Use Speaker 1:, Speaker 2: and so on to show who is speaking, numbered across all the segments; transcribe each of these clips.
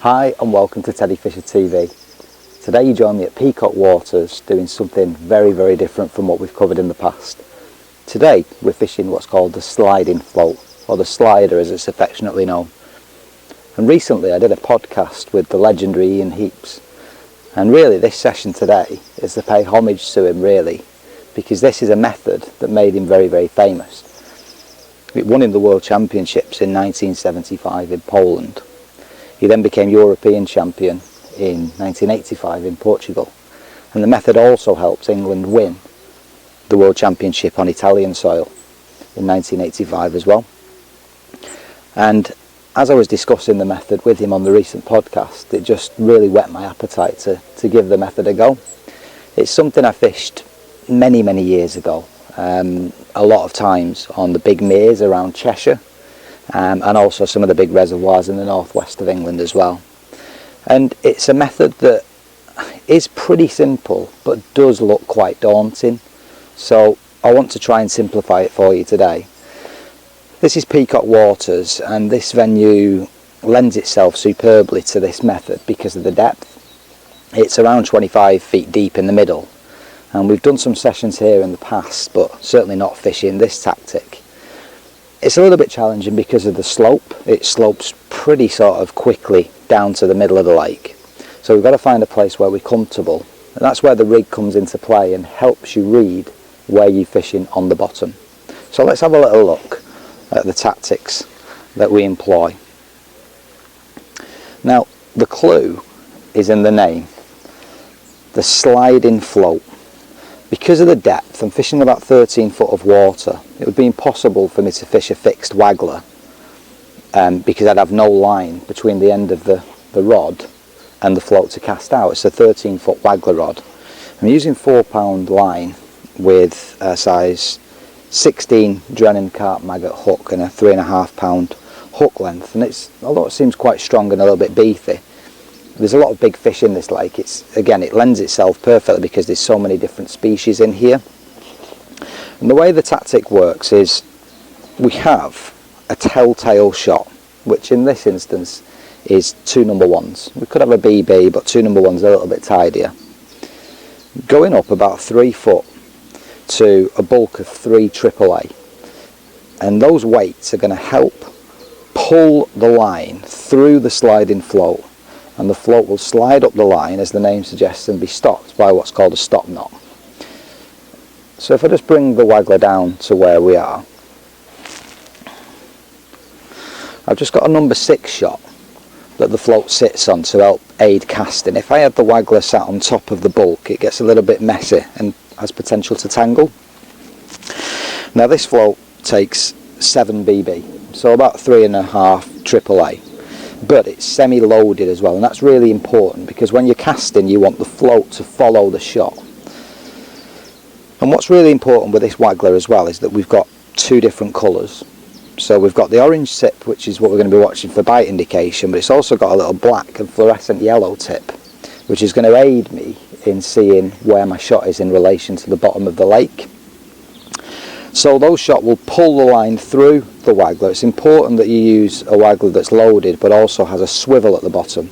Speaker 1: Hi and welcome to Teddy Fisher TV. Today you join me at Peacock Waters doing something very different from what we've covered in the past. Today we're fishing what's called the sliding float, or the slider as it's affectionately known. And recently I did a podcast with the legendary Ian Heaps, and really this session today is to pay homage to him really, because this is a method that made him very famous. It won him the World Championships in 1975 in Poland. He then became European champion in 1985 in Portugal, and the method also helped England win the World Championship on Italian soil in 1985 as well. And as I was discussing the method with him on the recent podcast, it just really whet my appetite to give the method a go. It's something I fished many years ago, a lot of times on the big meres around Cheshire, and also some of the big reservoirs in the northwest of England as well. And it's a method that is pretty simple but does look quite daunting, so I want to try and simplify it for you today. This is Peacock Waters, and this venue lends itself superbly to this method because of the depth. It's around 25 feet deep in the middle, and we've done some sessions here in the past, but certainly not fishing this tactic. It's a little bit challenging because of the slope. It slopes pretty sort of quickly down to the middle of the lake, so we've got to find a place where we're comfortable, and that's where the rig comes into play and helps you read where you're fishing on the bottom. So let's have a little look at the tactics that we employ. Now the clue is in the name, the sliding float. Because of the depth, I'm fishing about 13 foot of water. It would be impossible for me to fish a fixed waggler because I'd have no line between the end of the rod and the float to cast out. It's a 13 foot waggler rod. I'm using 4-pound line with a size 16 Drennan carp maggot hook and a 3.5-pound hook length, and although it seems quite strong and a little bit beefy, there's a lot of big fish in this lake. It lends itself perfectly because there's so many different species in here. And the way the tactic works is we have a telltale shot, which in this instance is 2 number 1s. We could have a BB, but 2 number 1s are a little bit tidier. Going up about 3 foot to a bulk of 3 AAA, and those weights are going to help pull the line through the sliding float, and the float will slide up the line, as the name suggests, and be stopped by what's called a stop knot. So if I just bring the waggler down to where we are, I've just got a number 6 shot that the float sits on to help aid casting. If I had the waggler sat on top of the bulk, it gets a little bit messy and has potential to tangle. Now this float takes 7 BB, so about 3.5 AAA. But it's semi-loaded as well, and that's really important because when you're casting you want the float to follow the shot. And what's really important with this waggler as well is that we've got 2 different colours. So we've got the orange tip, which is what we're going to be watching for bite indication, but it's also got a little black and fluorescent yellow tip, which is going to aid me in seeing where my shot is in relation to the bottom of the lake. So those shot will pull the line through the waggler. It's important that you use a waggler that's loaded but also has a swivel at the bottom,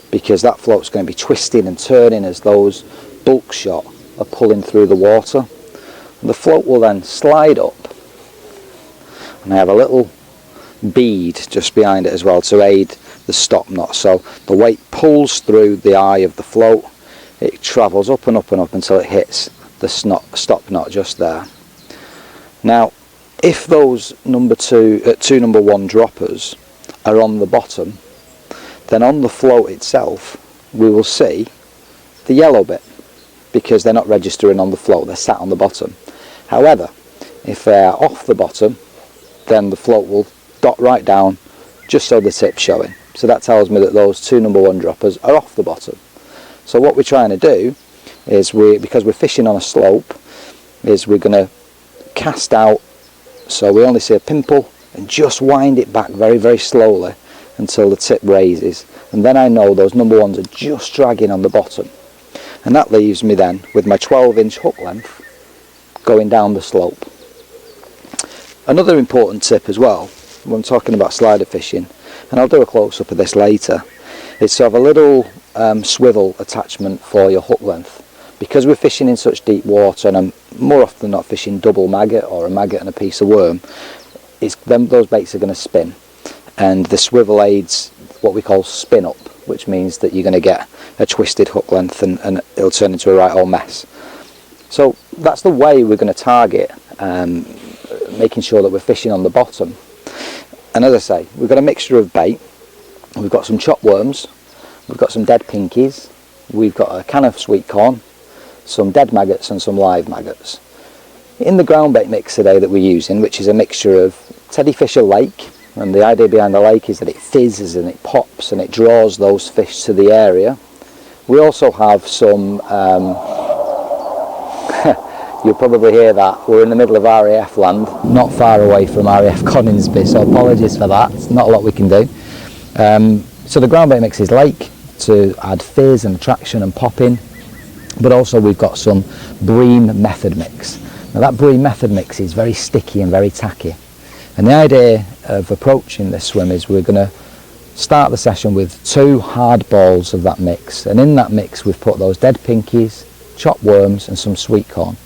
Speaker 1: because that float's going to be twisting and turning as those bulk shot are pulling through the water. And the float will then slide up, and I have a little bead just behind it as well to aid the stop knot. So the weight pulls through the eye of the float, it travels up and up and up until it hits the stop knot just there. Now if those 2 number 1 droppers are on the bottom, then on the float itself we will see the yellow bit because they're not registering on the float, they're sat on the bottom. However, if they're off the bottom, then the float will dot right down just so the tip's showing. So that tells me that those 2 number 1 droppers are off the bottom. So what we're trying to do is, because we're fishing on a slope, is we're going to cast out so we only see a pimple and just wind it back very slowly until the tip raises, and then I know those number 1s are just dragging on the bottom, and that leaves me then with my 12-inch hook length going down the slope. Another important tip as well when talking about slider fishing, and I'll do a close-up of this later, It's sort of a little swivel attachment for your hook length. Because we're fishing in such deep water, and I'm more often than not fishing double maggot or a maggot and a piece of worm, those baits are going to spin, and the swivel aids what we call spin up, which means that you're going to get a twisted hook length and it'll turn into a right old mess. So that's the way we're going to target making sure that we're fishing on the bottom. And as I say, we've got a mixture of bait. We've got some chopped worms, we've got some dead pinkies, we've got a can of sweet corn, some dead maggots and some live maggots. In the ground bait mix today that we're using, which is a mixture of Teddy Fisher Lake, and the idea behind the lake is that it fizzes and it pops and it draws those fish to the area. We also have some, you'll probably hear that, we're in the middle of RAF land, not far away from RAF Coningsby, so apologies for that, it's not a lot we can do. So the ground bait mix is lake to add fizz and attraction and popping, but also we've got some bream method mix. Now that bream method mix is very sticky and very tacky, and the idea of approaching this swim is we're going to start the session with 2 hard balls of that mix, and in that mix we've put those dead pinkies, chopped worms and some sweet corn,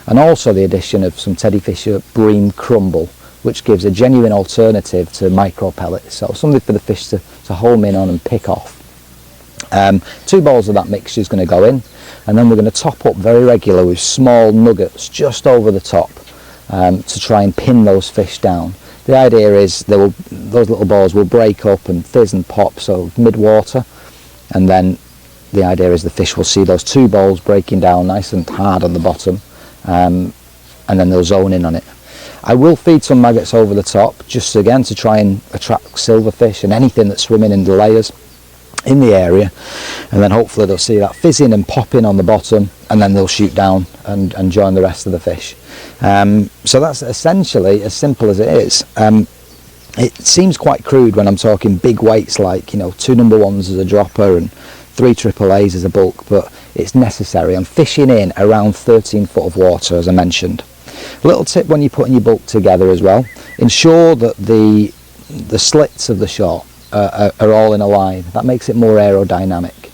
Speaker 1: and also the addition of some Teddy Fisher bream crumble, which gives a genuine alternative to micro pellets, so something for the fish to home in on and pick off. 2 balls of that mixture is going to go in, and then we're going to top up very regular with small nuggets just over the top to try and pin those fish down. The idea is those little balls will break up and fizz and pop so mid-water, and then the idea is the fish will see those 2 balls breaking down nice and hard on the bottom, and then they'll zone in on it. I will feed some maggots over the top, just again to try and attract silverfish and anything that's swimming in the layers in the area, and then hopefully they'll see that fizzing and popping on the bottom, and then they'll shoot down and join the rest of the fish. So that's essentially as simple as it is. It seems quite crude when I'm talking big weights like 2 number 1s as a dropper and 3 AAAs as a bulk, but it's necessary. I'm fishing in around 13 foot of water, as I mentioned. A little tip when you're putting your bulk together as well, ensure that the slits of the shot are all in a line. That makes it more aerodynamic.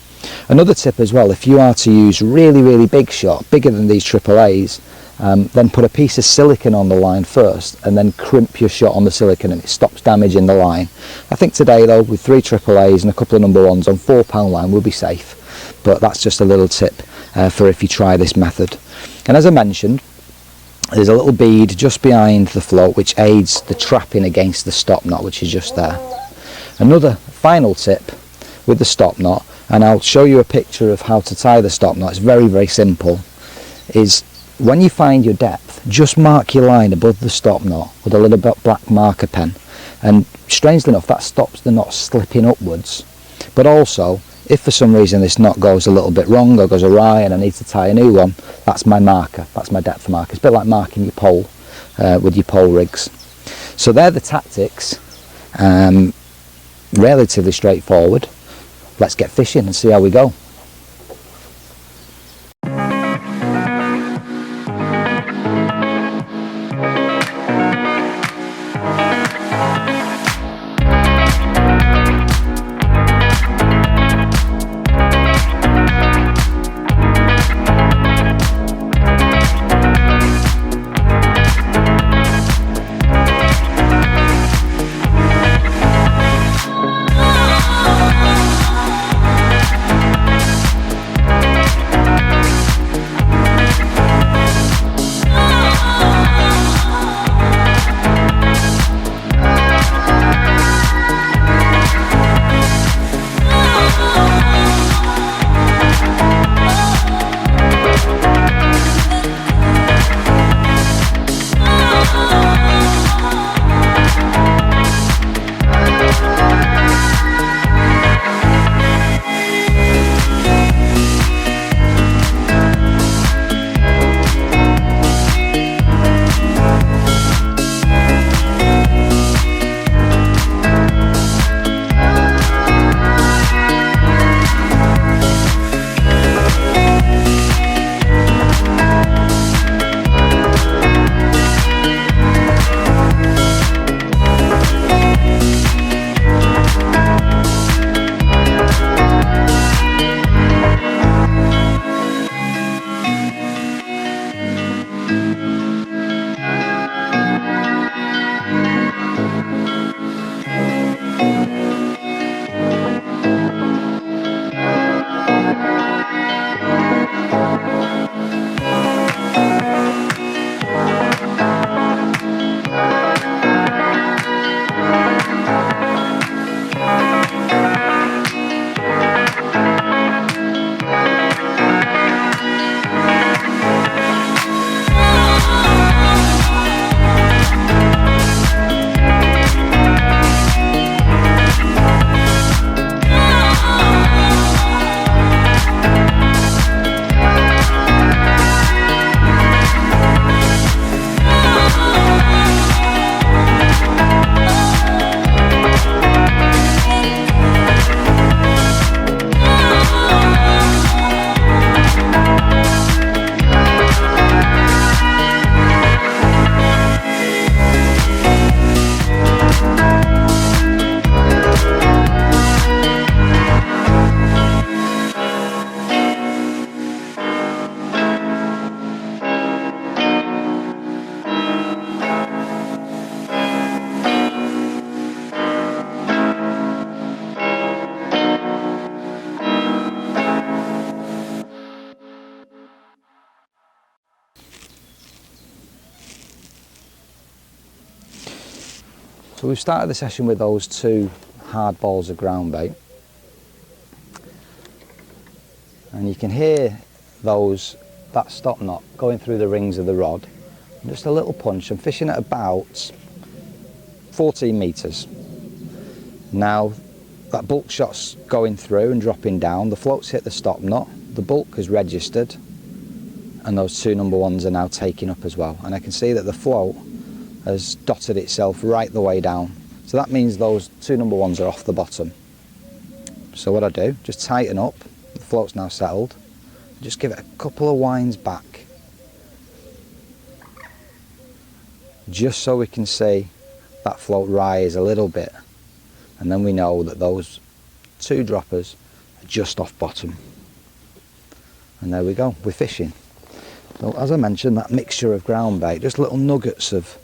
Speaker 1: Another tip as well, if you are to use really big shot, bigger than these AAAs, then put a piece of silicone on the line first and then crimp your shot on the silicone, and it stops damaging the line. I think today though, with 3 AAAs and a couple of number 1s on 4-pound line, we'll be safe, but that's just a little tip for if you try this method. And as I mentioned, there's a little bead just behind the float which aids the trapping against the stop knot, which is just there. Another final tip with the stop knot, and I'll show you a picture of how to tie the stop knot, it's very simple, is when you find your depth, just mark your line above the stop knot with a little black marker pen, and strangely enough that stops the knot slipping upwards. But also, if for some reason this knot goes a little bit wrong or goes awry and I need to tie a new one, that's my marker, that's my depth marker. It's a bit like marking your pole with your pole rigs. So they're the tactics, relatively straightforward. Let's get fishing and see how we go. So we've started the session with those 2 hard balls of ground bait. And you can hear that stop knot going through the rings of the rod. Just a little punch. I'm fishing at about 14 metres. Now that bulk shot's going through and dropping down, the float's hit the stop knot, the bulk has registered, and those 2 number 1s are now taking up as well. And I can see that the float has dotted itself right the way down. So that means those 2 number 1s are off the bottom. So what I do, just tighten up, the float's now settled, just give it a couple of winds back, just so we can see that float rise a little bit, and then we know that those 2 droppers are just off bottom. And there we go, we're fishing. So as I mentioned, that mixture of ground bait, just little nuggets of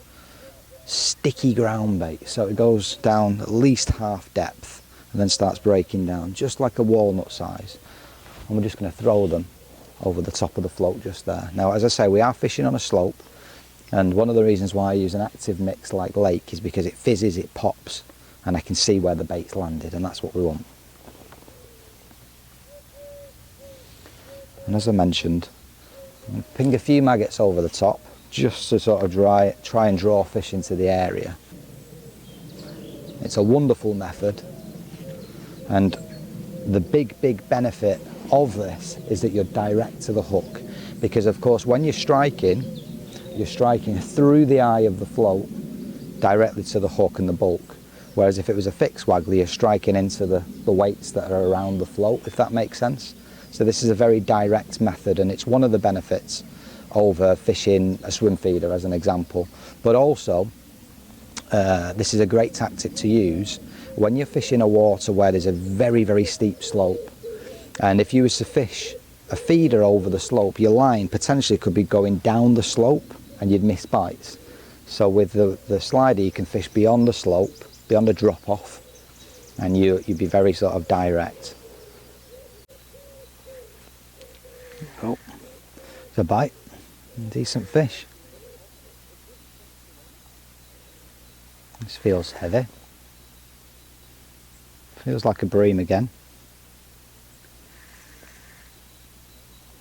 Speaker 1: sticky ground bait, so it goes down at least half depth and then starts breaking down just like a walnut size, and we're just going to throw them over the top of the float just there. Now, as I say, we are fishing on a slope, and one of the reasons why I use an active mix like lake is because it fizzes, it pops, and I can see where the bait's landed, and that's what we want. And as I mentioned, ping a few maggots over the top just to sort of try and draw fish into the area. It's a wonderful method, and the big benefit of this is that you're direct to the hook, because of course when you're striking through the eye of the float directly to the hook and the bulk, whereas if it was a fixed waggler, you're striking into the weights that are around the float, if that makes sense. So this is a very direct method, and it's one of the benefits over fishing a swim feeder as an example. But also this is a great tactic to use when you're fishing a water where there's a very steep slope, and if you was to fish a feeder over the slope, your line potentially could be going down the slope and you'd miss bites. So with the slider you can fish beyond the slope, beyond a drop off, and you'd be very sort of direct. Oh, it's a bite, decent fish. This feels heavy. Feels like a bream again.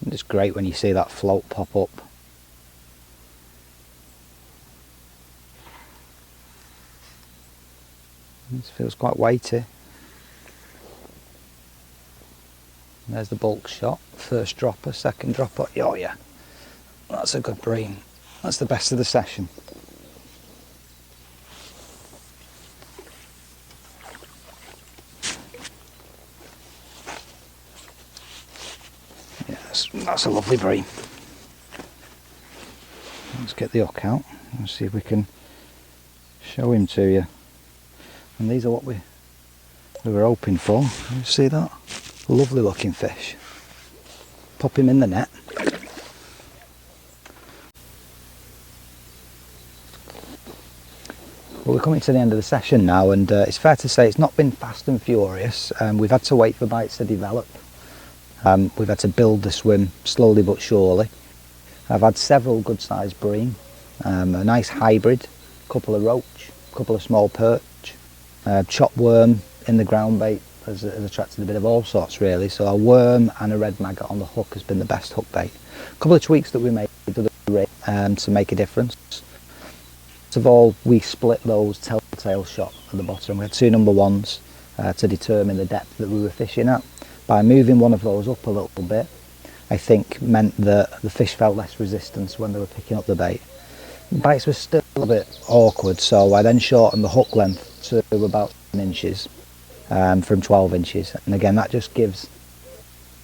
Speaker 1: And it's great when you see that float pop up. This feels quite weighty. There's the bulk shot, first dropper, second dropper. Oh yeah, that's a good bream. That's the best of the session. Yes, that's a lovely bream. Let's get the hook out and see if we can show him to you. And these are what we were hoping for. You see that? Lovely looking fish. Pop him in the net. Well, we're coming to the end of the session now, and it's fair to say it's not been fast and furious. We've had to wait for bites to develop. We've had to build the swim slowly but surely. I've had several good sized bream, a nice hybrid, a couple of roach, a couple of small perch, chopped worm in the ground bait has attracted a bit of all sorts really. So a worm and a red maggot on the hook has been the best hook bait. A couple of tweaks that we made to the rig to make a difference. First of all, we split those telltale shot at the bottom. We had 2 number 1s to determine the depth that we were fishing at. By moving one of those up a little bit, I think meant that the fish felt less resistance when they were picking up the bait. The bites were still a bit awkward, so I then shortened the hook length to about 10 inches from 12 inches. And again, that just gives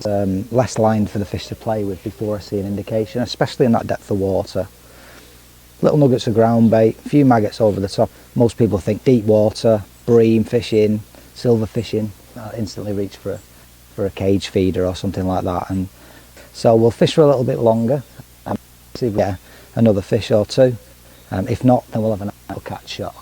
Speaker 1: less line for the fish to play with before I see an indication, especially in that depth of water. Little nuggets of ground bait, a few maggots over the top. Most people think deep water, bream fishing, silver fishing, instantly reach for a cage feeder or something like that. And so we'll fish for a little bit longer and see if we get another fish or two. If not, then we'll have another catch shot.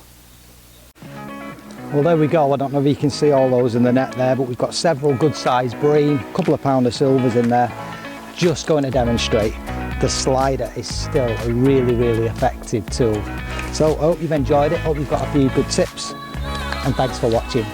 Speaker 1: Well, there we go. I don't know if you can see all those in the net there, but we've got several good sized bream, a couple of pounder silvers in there. Just going to demonstrate, the slider is still a really effective tool So I hope you've enjoyed it, hope you've got a few good tips, and thanks for watching.